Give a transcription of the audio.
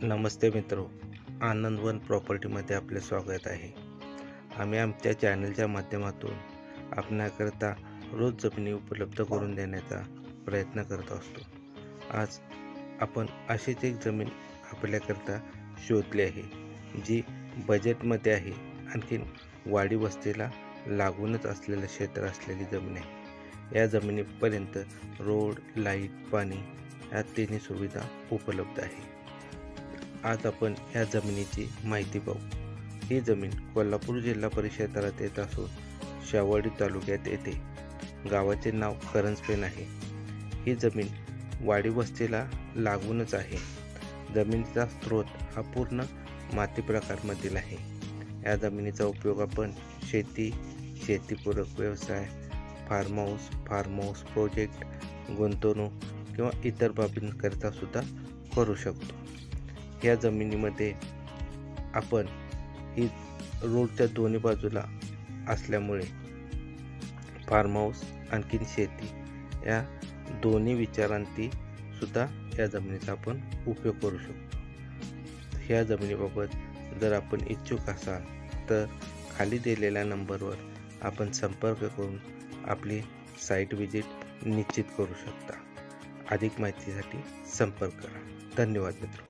नमस्ते मित्रो, आनंदवन प्रॉपर्टीमध्ये आपले स्वागत आहे। आम्ही आमच्या चॅनलच्या माध्यमातून आपणाकरता रोज जमिनी उपलब्ध करून देण्याचा प्रयत्न करत असतो। आज आपण अशीच एक जमीन आपल्याकरता शोधली आहे जी बजेटमध्ये आहे, आणखीन वाडी वस्तीला लागूनच असलेलं क्षेत्र असलेली जमीन आहे। या जमिनीपर्यंत रोड, लाईट, पाणी या तिन्ही सुविधा उपलब्ध आहे। आज आपण या जमिनीची माहिती पाहू। ही जमीन कोल्हापूर जिल्हा परिषदेत येत असून शावडी तालुक्यात येते। गावाचे नाव करंजपेन आहे। ही जमीन वाडी वस्तीला लागूनच आहे। जमिनीचा स्रोत हा पूर्ण माती प्रकारमधील आहे। या जमिनीचा उपयोग आपण शेती, शेतीपूरक व्यवसाय, फार्म हाऊस प्रोजेक्ट, गुंतवणूक किंवा इतर बाबींकरिता सुद्धा करू शकतो। या जमिनीमध्ये आपण ही रोडच्या दोन्ही बाजूला असल्यामुळे फार्म हाऊस आणखीन शेती या दोन्ही विचारांती सुद्धा या जमिनीचा आपण उपयोग करू शकतो। ह्या जमिनीबाबत जर आपण इच्छुक असाल तर खाली दिलेल्या नंबरवर आपण संपर्क करून आपली साईट व्हिजिट निश्चित करू शकता। अधिक माहितीसाठी संपर्क करा। धन्यवाद मित्र।